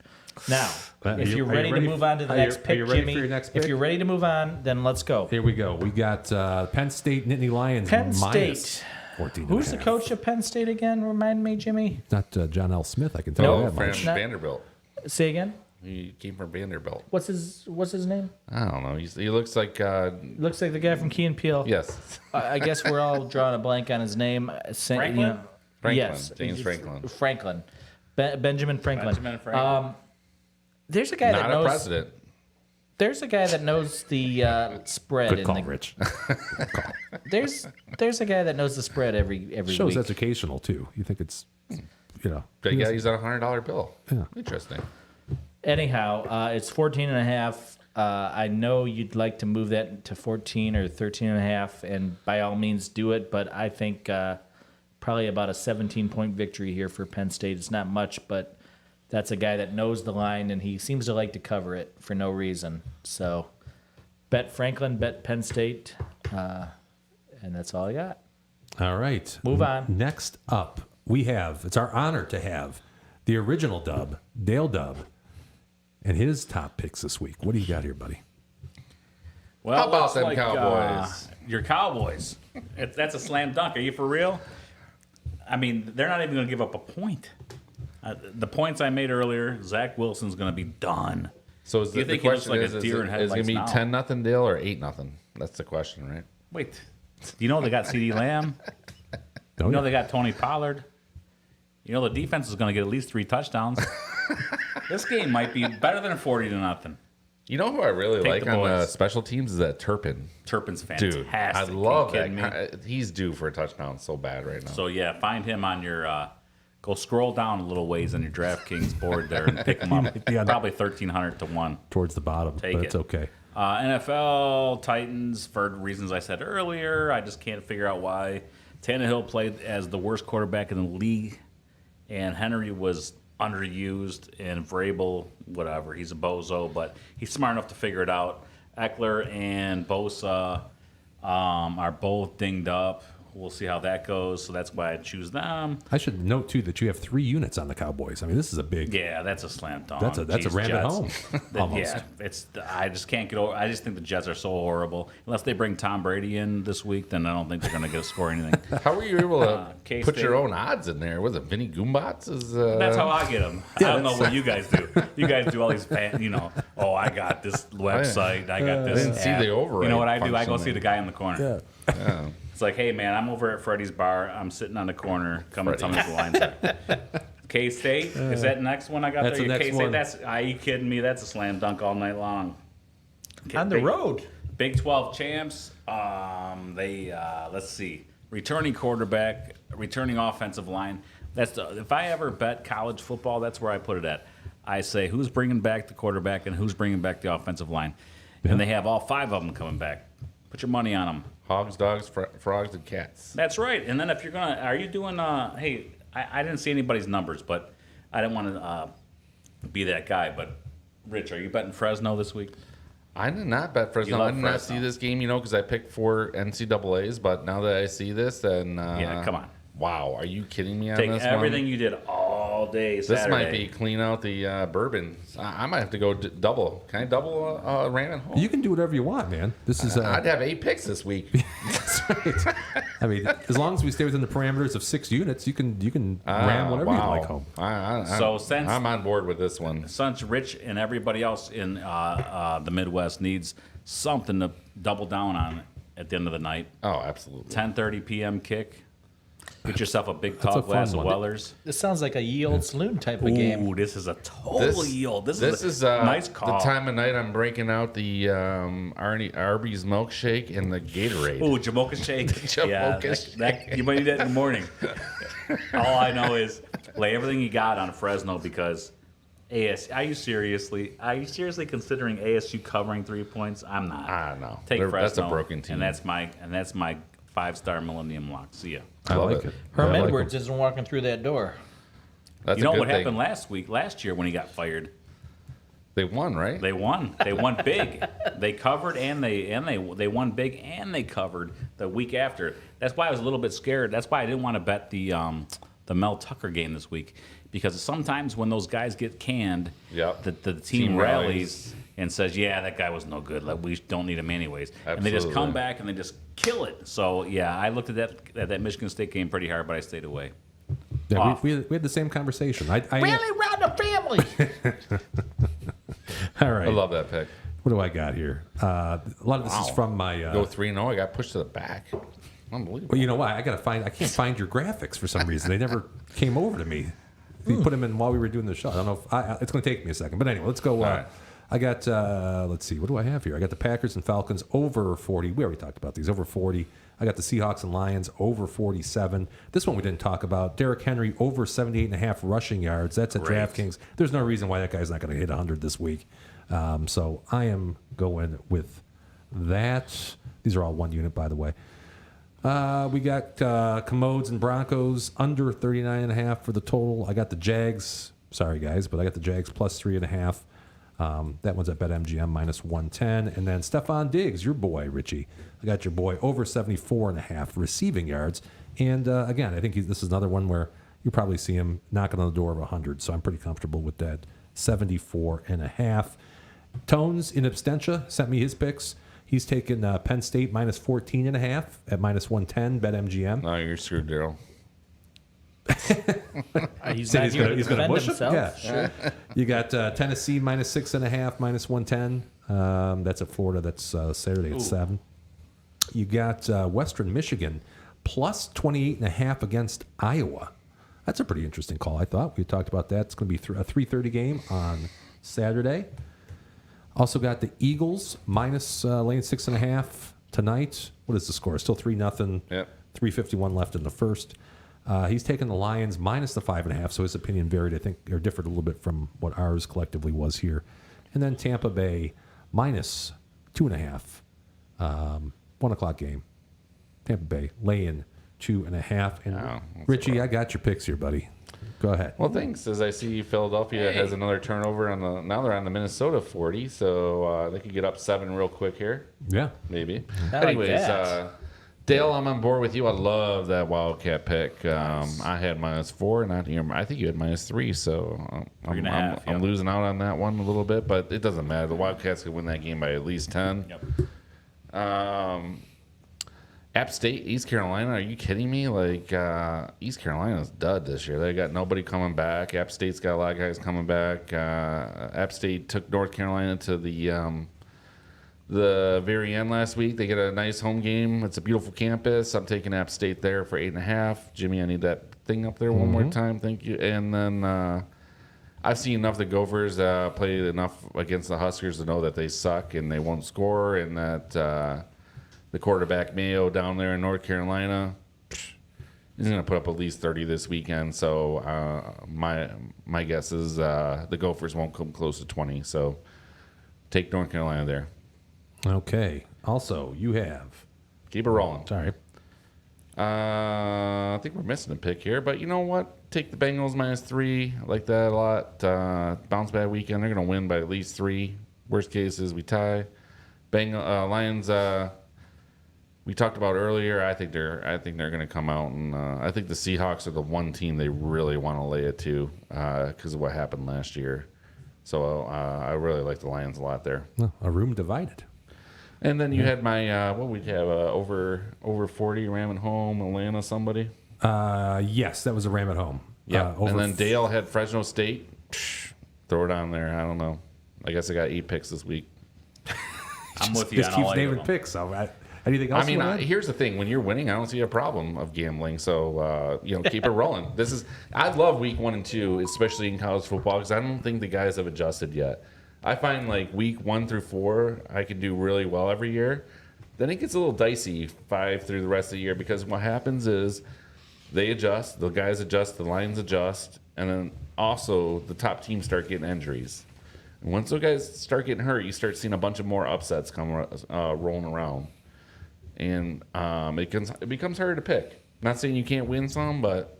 Now, Are if you- you're are you ready to ready- move on to the are you- next are pick, you ready Jimmy, for your next if pick? you're ready to move on, then let's go. Here we go. We got Penn State Nittany Lions Penn minus State. 14 and Who's a the half. coach of Penn State again? Remind me, Jimmy. Not John L. Smith. I can tell No, you that From much. Not- Vanderbilt. Say again. He came from Vanderbilt. What's his name? I don't know. He looks like Looks like the guy from Key and Peele. yes. I guess we're all drawing a blank on his name. Franklin? Franklin. Yes, James Franklin. Franklin. Benjamin Franklin. Benjamin Franklin. There's a guy that Not a knows. president. There's a guy that knows the spread. Good in call, the, Rich. There's a guy that knows the spread every Show's week. educational too. You think it's, But yeah, he's on a $100 bill. Yeah. Interesting. Anyhow, it's 14 and a half. I know you'd like to move that to 14 or 13 and a half, and by all means do it. But I think probably about a 17-point victory here for Penn State. It's not much, but that's a guy that knows the line, and he seems to like to cover it for no reason. So bet Franklin, bet Penn State, and that's all I got. all right. Move on. Next up, we have. It's our honor to have the original Dub, Dale Dub, and his top picks this week. What do you got here, buddy? Well, How about looks them Cowboys? Your Cowboys. That's a slam dunk. Are you for real? I mean, they're not even going to give up a point. The points I made earlier, Zach Wilson's going to be done. So is You the think he looks question like a is deer it in going to be headlights 10-0 deal or 8-0? That's the question, right? Wait, do you know they got CeeDee Lamb? Oh, You know yeah. they got Tony Pollard. You know the defense is going to get at least 3 touchdowns. This game might be better than 40-0. You know who I really Take like the on boys. special teams is that Turpin. Turpin's Dude, fantastic. I love Are you that. kidding me? He's due for a touchdown so bad right now. So yeah, find him on your. Go scroll down a little ways on your DraftKings board there and pick him up. Yeah, Probably 1,300 to 1. Towards the bottom, Take but it. it's okay. NFL Titans, for reasons I said earlier, I just can't figure out why. Tannehill played as the worst quarterback in the league, and Henry was underused, and Vrabel, whatever, he's a bozo, but he's smart enough to figure it out. Eckler and Bosa are both dinged up. We'll see how that goes, so that's why I choose them. I should note too that you have 3 units on the Cowboys. I mean, this is a big. Yeah, that's a slam dunk. That's a Jeez, ram at Jets. home, almost. Yeah, it's. I just can't get over. I just think the Jets are so horrible. Unless they bring Tom Brady in this week, then I don't think they're going to get score anything. How were you able to K-State. put your own odds in there? Was it Vinny Goombats? That's how I get them. I don't know what you guys do. You guys do all these, oh, I got this website. I got this. didn't see app. the override You know what I do? I go function see the guy in the corner. Yeah. It's like, hey man, I'm over at Freddy's Bar. I'm sitting on the corner. Come and tell me what the lines are. K-State, is that next one I got That's there? the next K-State, one. are you kidding me? That's a slam dunk all night long. On the road. Big 12 champs. Let's see, returning quarterback, returning offensive line. If I ever bet college football, that's where I put it at. I say who's bringing back the quarterback and who's bringing back the offensive line, and they have all 5 of them coming back. Put your money on them. Hogs, dogs, frogs, and cats. That's right. And then if you're gonna, are you doing? Hey, I didn't see anybody's numbers, but I didn't want to be that guy. But Rich, are you betting Fresno this week? I did not bet Fresno. love I did not Fresno. see this game, because I picked 4 NCAAs. But now that I see this, then Yeah, come on. Wow, are you kidding me on Take this everything one? you did all day This Saturday. might be clean out the bourbon. I might have to go double. Can I double ram at home? You can do whatever you want, man. This is. I'd have 8 picks this week. I mean, as long as we stay within the parameters of 6 units, you can ram whatever you like home. I'm on board with this one. Since Rich and everybody else in the Midwest needs something to double down on at the end of the night, Oh, absolutely. 10:30 p.m. kick. Get yourself a big a tall fun glass of one. Weller's. This sounds like a ye old saloon type of game. Ooh, this is a total yield. This is a nice call. the time of night I'm breaking out the Arby's milkshake and the Gatorade. Ooh, Jamocha shake. Jamocha yeah, shake. that, you might need that in the morning. All I know is lay everything you got on Fresno because Are you seriously considering ASU covering 3 points? I'm not. I don't know. Take Fresno. That's a broken team. And that's my 5-star Millennium lock. See ya. I Love like it. it. Herm I like Edwards isn't walking through that door. That's You know a good what thing. happened last year when he got fired? They won, right? They won. They won big. They covered and they won big and they covered the week after. That's why I was a little bit scared. That's why I didn't want to bet the Mel Tucker game this week because sometimes when those guys get canned, Yep. the team Team rallies rallies. and says, "Yeah, that guy was no good. Like we don't need him anyways." And they just Absolutely. come back and they just kill it. So yeah, I looked at that Michigan State game pretty hard, but I stayed away. Yeah, Off. we had the same conversation. I Really round the family. all right. I love that pick. What do I got here? A lot of this is Wow. from my. Go 3-0. I got pushed to the back. Unbelievable. Well, you know why? I can't find your graphics for some reason. They never came over to me. You put them in while we were doing the show. I don't know if it's going to take me a second, but anyway, let's go. right. I got. Let's see. What do I have here? I got the Packers and Falcons over 40. We already talked about these over 40. I got the Seahawks and Lions over 47. This one we didn't talk about. Derrick Henry over 78.5 rushing yards. That's at Great. DraftKings. There's no reason why that guy's not going to hit 100 this week. So I am going with that. These are all 1 unit, by the way. We got Commodes and Broncos under 39.5 for the total. I got the Jags. Sorry, guys, but I got the Jags plus 3.5. That one's at BetMGM minus 110. And then Stephon Diggs, your boy, Richie. I got your boy over 74.5 receiving yards. And again, I think this is another one where you probably see him knocking on the door of 100. So I'm pretty comfortable with that. 74.5. Tones in absentia sent me his picks. He's taken Penn State minus 14.5 at minus 110, BetMGM. No, you're screwed, Daryl. He's Said not here to he's gonna defend mush him? himself. Yeah. Sure. You got Tennessee minus 6.5, minus 110. That's at Florida. That's Saturday at 7. You got Western Michigan plus 28.5 against Iowa. That's a pretty interesting call, I thought. We talked about that. It's going to be a 3:30 game on Saturday. Also got the Eagles minus laying 6.5 tonight. What is the score? Still 3-0. Yep. 3:51 left in the first. He's taken the Lions minus the 5.5, so his opinion varied, I think, or differed a little bit from what ours collectively was here. And then Tampa Bay minus 2.5. 1 o'clock game. Tampa Bay laying 2.5. And Wow, Richie, I got your picks here, buddy. Go ahead. Well, thanks. As I see, Philadelphia has another turnover on the. Now they're on the Minnesota 40, so they could get up 7 real quick here. Yeah. Maybe. I like Anyways, that. Dale, I'm on board with you. I love that Wildcat pick. I had -4, and I think you had -3, so I'm 3.5, I'm yep. losing out on that one a little bit, but it doesn't matter. The Wildcats could win that game by at least 10. Yep. App State, East Carolina. Are you kidding me? Like East Carolina's dud this year. They got nobody coming back. App State's got a lot of guys coming back. App State took North Carolina to the very end last week. They get a nice home game. It's a beautiful campus. I'm taking App State there for 8.5. Jimmy, I need that thing up there one more time. Thank you. And then I've seen enough of the Gophers play enough against the Huskers to know that they suck and they won't score, and that the quarterback Mayo down there in North Carolina, he's going to put up at least 30 this weekend. So my guess is the Gophers won't come close to 20. So take North Carolina there. Okay. Also, you have. Keep it rolling. Sorry. I think we're missing a pick here, but you know what? Take the Bengals -3. I like that a lot. Bounce back weekend. They're going to win by at least 3. Worst case is we tie. Lions. We talked about earlier. I think they're going to come out, and I think the Seahawks are the one team they really want to lay it to because of what happened last year. So I really like the Lions a lot there. Well, a room divided. And then you had my what we have over 40 Ram at home, Atlanta somebody. Yes, that was a Ram at home. Yeah, Over and then Dale had Fresno State. Throw it on there. I don't know. I guess I got 8 picks this week. I'm with you just on keeps all 8 of naming them. picks. So anything else? I mean, you wanna add? here's the thing: when you're winning, I don't see a problem of gambling. So keep it rolling. I love week 1 and 2, especially in college football, because I don't think the guys have adjusted yet. I find like week 1 through 4, I can do really well every year. Then it gets a little dicey 5 through the rest of the year, because what happens is they adjust, the guys adjust, the lines adjust, and then also the top teams start getting injuries. And once those guys start getting hurt, you start seeing a bunch of more upsets come rolling around. And it becomes harder to pick. Not saying you can't win some, but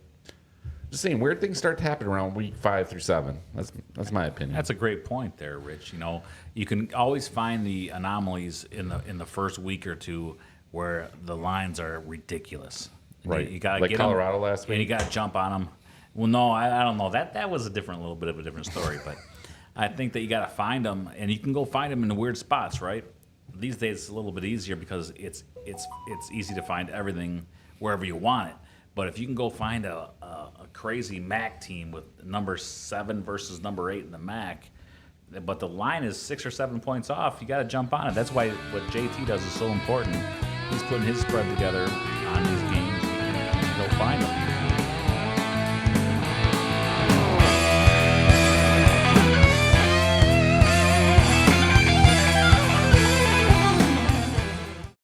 just saying weird things start to happen around week 5 through 7. That's my opinion. That's a great point there, Rich. You know, you can always find the anomalies in the first week or two where the lines are ridiculous. Right. You got to Like get Colorado them, last and you week? got to jump on them. Well, no, I don't know. That was a little bit of a different story, but I think that you got to find them, and you can go find them in the weird spots, right? These days it's a little bit easier because it's easy to find everything wherever you want it. But if you can go find a crazy MAC team with number 7 versus number 8 in the MAC, but the line is 6 or 7 points off, you got to jump on it. That's why what JT does is so important. He's putting his spread together on these games, and you go find them.